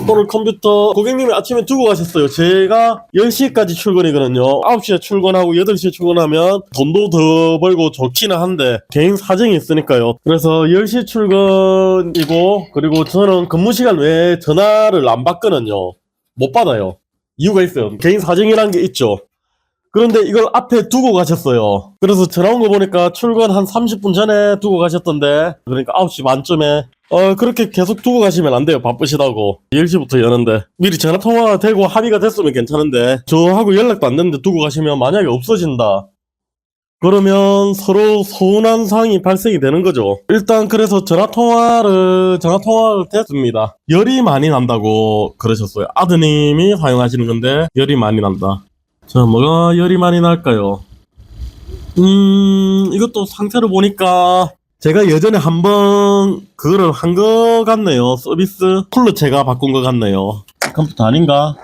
오늘 컴퓨터 고객님이 아침에 두고 가셨어요. 제가 10시까지 출근이거든요. 9시에 출근하고 8시에 출근하면 돈도 더 벌고 좋기는 한데 개인 사정이 있으니까요. 그래서 10시 출근이고, 그리고 저는 근무 시간 외에 전화를 안 받거든요. 못 받아요. 이유가 있어요. 개인 사정이란 게 있죠. 그런데 이걸 앞에 두고 가셨어요. 그래서 전화 온 거 보니까 출근 한 30분 전에 두고 가셨던데, 그러니까 9시 반쯤에 그렇게 계속 두고 가시면 안 돼요. 바쁘시다고. 10시부터 여는데 미리 전화 통화가 되고 합의가 됐으면 괜찮은데, 저하고 연락도 안 됐는데 두고 가시면 만약에 없어진다 그러면 서로 서운한 상황이 발생이 되는 거죠. 일단 그래서 전화통화를 됐습니다. 열이 많이 난다고 그러셨어요. 아드님이 사용하시는 건데 열이 많이 난다. 자, 뭐가 열이 많이 날까요? 이것도 상태를 보니까 제가 예전에 한번 그거를 한 거 같네요. 서비스 쿨러 제가 바꾼 거 같네요. 컴퓨터 아닌가?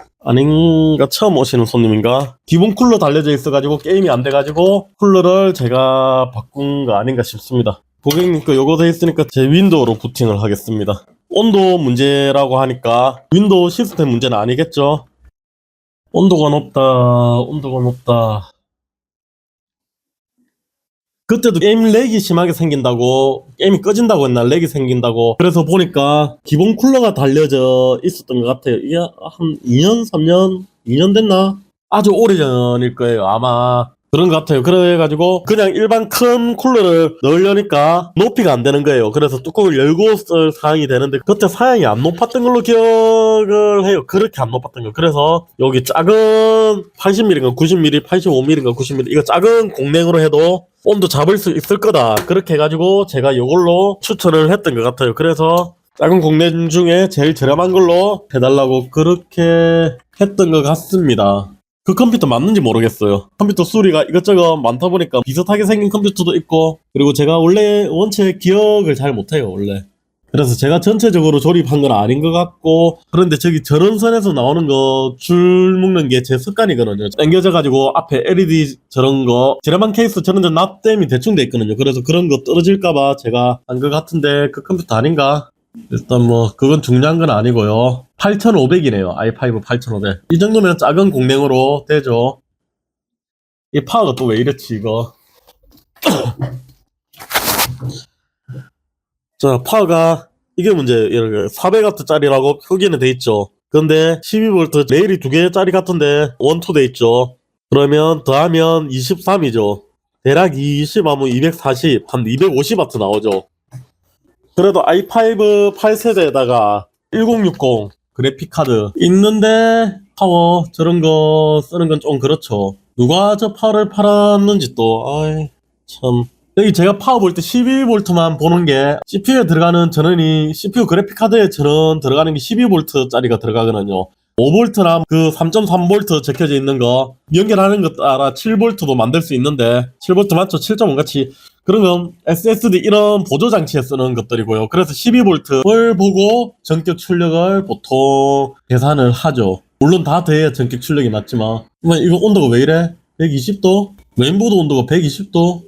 처음 오시는 손님인가? 기본 쿨러 달려져 있어가지고 게임이 안 돼가지고 쿨러를 제가 바꾼 거 아닌가 싶습니다. 고객님 거 요거 돼 있으니까 제 윈도우로 부팅을 하겠습니다. 온도 문제라고 하니까 윈도우 시스템 문제는 아니겠죠? 온도가 높다. 그때도 게임 렉이 심하게 생긴다고, 게임이 꺼진다고 했나, 렉이 생긴다고. 그래서 보니까 기본 쿨러가 달려져 있었던 것 같아요. 이게 한 2년, 3년, 2년 됐나? 아주 오래전일 거예요, 아마. 그런 것 같아요. 그래가지고 그냥 일반 큰 쿨러를 넣으려니까 높이가 안 되는 거예요. 그래서 뚜껑을 열고 쓸 사양이 되는데, 그때 사양이 안 높았던 걸로 기억을 해요. 그렇게 안 높았던 거. 그래서 여기 작은 80mm인가 90mm, 85mm인가 90mm, 이거 작은 공랭으로 해도 온도 잡을 수 있을 거다, 그렇게 해가지고 제가 이걸로 추천을 했던 것 같아요. 그래서 작은 공랭 중에 제일 저렴한 걸로 해달라고 그렇게 했던 것 같습니다. 그 컴퓨터 맞는지 모르겠어요. 컴퓨터 수리가 이것저것 많다 보니까 비슷하게 생긴 컴퓨터도 있고, 그리고 제가 원체 기억을 잘 못해요, 원래. 그래서 제가 전체적으로 조립한 건 아닌 것 같고, 그런데 저기 전원선에서 나오는 거 줄 묶는 게 제 습관이거든요. 당겨져가지고 앞에 LED 저런 거, 저렴한 케이스 저런 데 납땜이 대충 돼 있거든요. 그래서 그런 거 떨어질까봐 제가 한 것 같은데, 그 컴퓨터 아닌가? 일단 뭐 그건 중요한 건 아니고요. 8500이네요. i5 8500. 이 정도면 작은 공랭으로 되죠. 이 파워가 또 왜 이렇지 이거. 자, 파워가 이게 문제예요. 400W 짜리라고 표기는 돼 있죠. 근데 12V 레일이 2개짜리 같은데 1, 2 돼 있죠. 그러면 더하면 23이죠. 대략 20 하면 240, 한 250W 나오죠. 그래도 i5 8세대에다가 1060 그래픽카드 있는데 파워 저런 거 쓰는 건 좀 그렇죠. 누가 저 파워를 팔았는지 또, 아이 참. 여기 제가 파워 볼 때 12V만 보는 게, CPU에 들어가는 전원이, CPU 그래픽카드에 전원 들어가는 게 12V 짜리가 들어가거든요. 5V나 그 3.3V 적혀져 있는 거 연결하는 것 따라 7V도 만들 수 있는데, 7V 맞죠? 7.5 같이. 그런 건 SSD 이런 보조 장치에 쓰는 것들이고요. 그래서 12V를 보고 전격 출력을 보통 계산을 하죠. 물론 다 돼야 전격 출력이 맞지만. 이거 온도가 왜 이래? 120도? 메인보드 온도가 120도?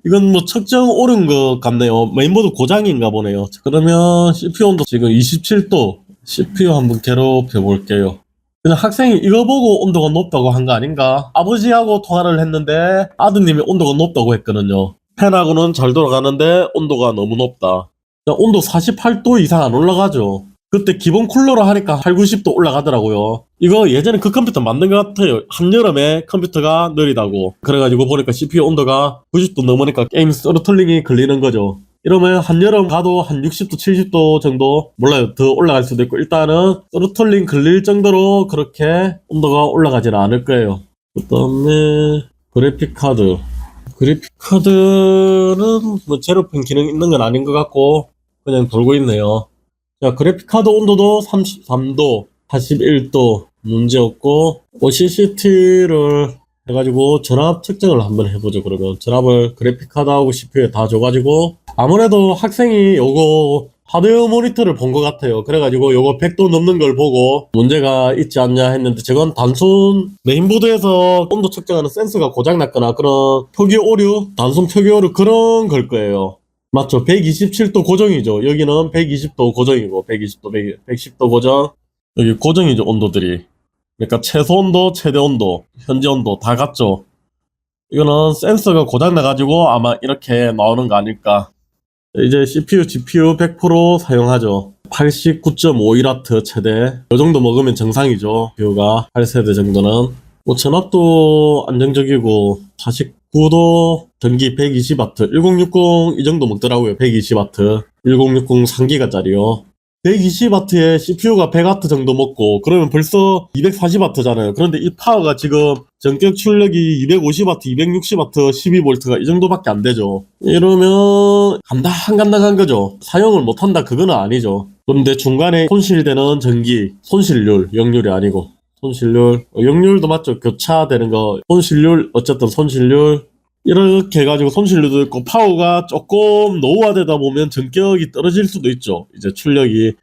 이건 뭐 측정 옳은 것 같네요. 메인보드 고장인가 보네요. 그러면 CPU 온도 지금 27도. CPU 한번 괴롭혀 볼게요. 그냥 학생이 이거 보고 온도가 높다고 한 거 아닌가? 아버지하고 통화를 했는데 아드님이 온도가 높다고 했거든요. 팬하고는 잘 돌아가는데 온도가 너무 높다. 온도 48도 이상 안 올라가죠. 그때 기본 쿨러로 하니까 8, 90도 올라가더라고요. 이거 예전에 그 컴퓨터 만든 것 같아요. 한여름에 컴퓨터가 느리다고. 그래가지고 보니까 CPU 온도가 90도 넘으니까 게임 스로틀링이 걸리는 거죠. 이러면 한여름 가도 한 60도, 70도 정도, 몰라요. 더 올라갈 수도 있고, 일단은 스로틀링 걸릴 정도로 그렇게 온도가 올라가지는 않을 거예요. 그 다음에 그래픽카드. 그래픽카드는 뭐 제로펜 기능 있는 건 아닌 것 같고 그냥 돌고 있네요. 자, 그래픽카드 온도도 33도, 41도 문제없고, OCCT를 해가지고 전압 측정을 한번 해보죠. 그러면 전압을 그래픽카드하고 CPU에 다 줘가지고, 아무래도 학생이 요거 하드웨어 모니터를 본 것 같아요. 그래가지고 요거 100도 넘는 걸 보고 문제가 있지 않냐 했는데, 저건 단순 메인보드에서 온도 측정하는 센서가 고장났거나 그런 표기 오류, 단순 표기 오류 그런 걸 거예요. 맞죠? 127도 고정이죠. 여기는 120도 고정이고 120도, 110도 고정. 여기 고정이죠, 온도들이. 그러니까 최소 온도, 최대 온도, 현재 온도 다 같죠. 이거는 센서가 고장나가지고 아마 이렇게 나오는 거 아닐까. 이제 CPU, GPU 100% 사용하죠. 89.51W 최대. 이 정도 먹으면 정상이죠. GPU가 8세대 정도는. 뭐 전압도 안정적이고 49도 전기 120W 1060 이 정도 먹더라고요. 120W 1060 3기가짜리요. 120W에 CPU가 100W 정도 먹고 그러면 벌써 240W잖아요. 그런데 이 파워가 지금 전격 출력이 250W, 260W, 12V가 이 정도밖에 안 되죠. 이러면 간당간당한 거죠. 사용을 못한다 그거는 아니죠. 그런데 중간에 손실되는 전기, 손실률, 역률이 아니고 손실률, 역률도 맞죠. 교차되는 거, 손실률, 어쨌든 손실률 이렇게 해가지고 손실률도 있고 파워가 조금 노후화되다 보면 전격이 떨어질 수도 있죠. 이제 출력이.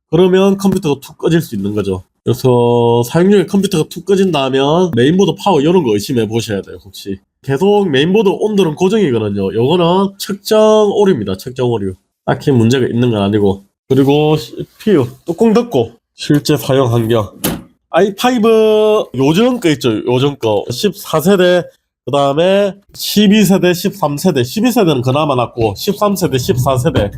그러면 컴퓨터가 툭 꺼질 수 있는 거죠. 그래서 사용중에 컴퓨터가 툭 꺼진다면 메인보드 파워 이런 거 의심해 보셔야 돼요. 혹시 계속 메인보드 온도는 고정이거든요. 요거는 측정 오류입니다. 측정 오류. 딱히 문제가 있는 건 아니고. 그리고 CPU 뚜껑 닫고 실제 사용 환경 i5 요즘 거 있죠. 요즘 거 14세대 그 다음에 12세대, 13세대, 12세대는 그나마 낫고 13세대, 14세대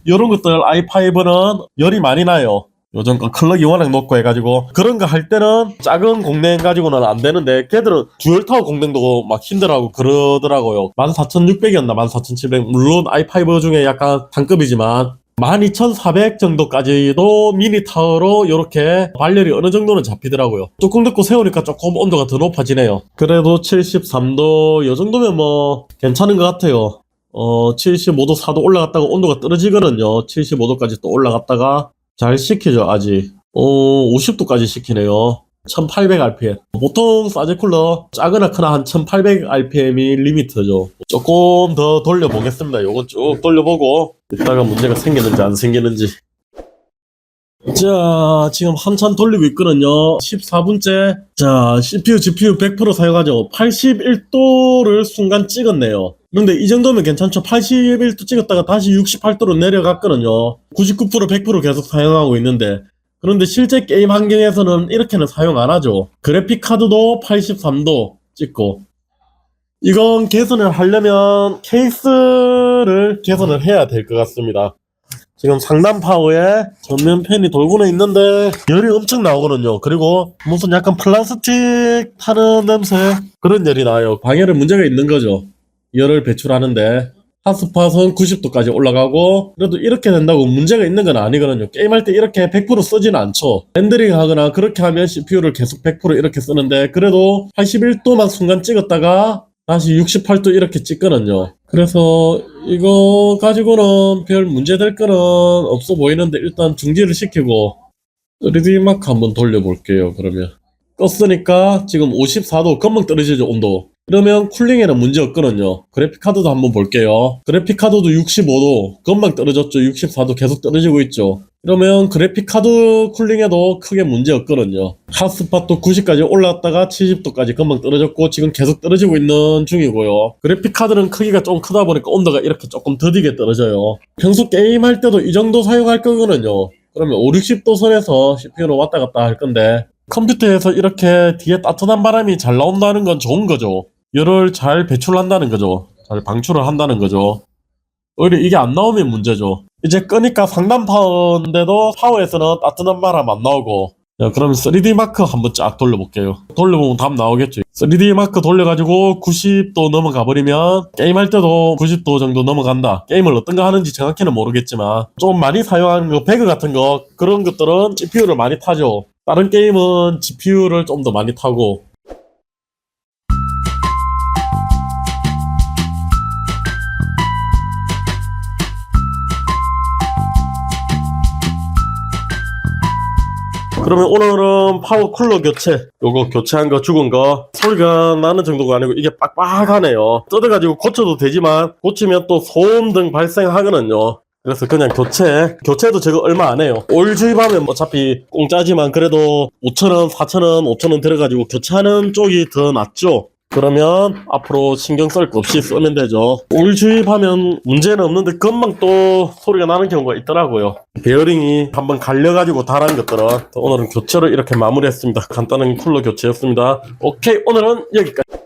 이런 것들 i5는 열이 많이 나요. 요즘 거 클럭이 워낙 높고 해가지고 그런 거 할 때는 작은 공랭 가지고는 안 되는데 걔들은 듀얼타워 공랭도 막 힘들어하고 그러더라고요. 14600이었나 14700 물론 i5 중에 약간 상급이지만 12400 정도까지도 미니 타워로 이렇게 발열이 어느 정도는 잡히더라고요. 뚜껑 닫고 세우니까 조금 온도가 더 높아지네요. 그래도 73도 이 정도면 뭐 괜찮은 것 같아요. 75도 4도 올라갔다가 온도가 떨어지거든요. 75도까지 또 올라갔다가 잘 식히죠 아직. 50도까지 식히네요. 1800rpm. 보통 사제쿨러 작으나 크나 한 1800rpm이 리미트죠. 조금 더 돌려보겠습니다. 요건 쭉 돌려보고 이따가 문제가 생기는지 안 생기는지. 자, 지금 한참 돌리고 있거든요. 14분째. 자, CPU, GPU 100% 사용하죠. 81도를 순간 찍었네요. 근데 이 정도면 괜찮죠. 81도 찍었다가 다시 68도로 내려갔거든요. 99%, 100% 계속 사용하고 있는데 그런데 실제 게임 환경에서는 이렇게는 사용 안 하죠. 그래픽 카드도 83도 찍고 이건 개선을 하려면 케이스를 개선을 해야 될 것 같습니다. 지금 상단 파워에 전면 팬이 돌고는 있는데 열이 엄청 나오거든요. 그리고 무슨 약간 플라스틱 타는 냄새 그런 열이 나요. 방열에 문제가 있는 거죠. 열을 배출하는데 핫스팟은 90도까지 올라가고 그래도 이렇게 된다고 문제가 있는 건 아니거든요. 게임할 때 이렇게 100% 쓰지는 않죠. 렌더링 하거나 그렇게 하면 CPU를 계속 100% 이렇게 쓰는데 그래도 81도만 순간 찍었다가 다시 68도 이렇게 찍거든요. 그래서 이거 가지고는 별 문제 될 거는 없어 보이는데 일단 중지를 시키고 3D 마크 한번 돌려볼게요. 그러면 껐으니까 지금 54도 금방 떨어지죠 온도. 그러면 쿨링에는 문제 없거든요. 그래픽카드도 한번 볼게요. 그래픽카드도 65도 금방 떨어졌죠. 64도 계속 떨어지고 있죠. 그러면 그래픽카드 쿨링에도 크게 문제 없거든요. 핫스팟도 90까지 올라왔다가 70도까지 금방 떨어졌고 지금 계속 떨어지고 있는 중이고요. 그래픽카드는 크기가 좀 크다 보니까 온도가 이렇게 조금 더디게 떨어져요. 평소 게임할 때도 이 정도 사용할 거거든요. 그러면 5, 60도 선에서 CPU로 왔다 갔다 할 건데 컴퓨터에서 이렇게 뒤에 따뜻한 바람이 잘 나온다는 건 좋은 거죠. 열을 잘 배출한다는 거죠. 잘 방출을 한다는 거죠. 오히려 이게 안 나오면 문제죠. 이제 끄니까 상단 파워인데도 파워에서는 따뜻한 바람 안 나오고. 자, 그러면 3D 마크 한번 쫙 돌려볼게요. 돌려보면 답 나오겠죠. 3D 마크 돌려가지고 90도 넘어가 버리면 게임할 때도 90도 정도 넘어간다. 게임을 어떤 거 하는지 정확히는 모르겠지만 좀 많이 사용하는 거 배그 같은 거 그런 것들은 CPU를 많이 타죠. 다른 게임은 GPU를 좀 더 많이 타고. 그러면 오늘은 파워 쿨러 교체, 요거 교체한 거 죽은 거 소리가 나는 정도가 아니고 이게 빡빡하네요. 뜯어가지고 고쳐도 되지만 고치면 또 소음 등 발생하거든요. 그래서 그냥 교체도 제가 얼마 안 해요. 올 주입하면 어차피 공짜지만 그래도 5,000원, 4,000원, 5,000원 들어가지고 교체하는 쪽이 더 낫죠. 그러면 앞으로 신경 쓸 거 없이 쓰면 되죠. 오일 주입하면 문제는 없는데 금방 또 소리가 나는 경우가 있더라고요. 베어링이 한번 갈려가지고 닳은 것들은 오늘은 교체를 이렇게 마무리했습니다. 간단한 쿨러 교체였습니다. 오케이, 오늘은 여기까지.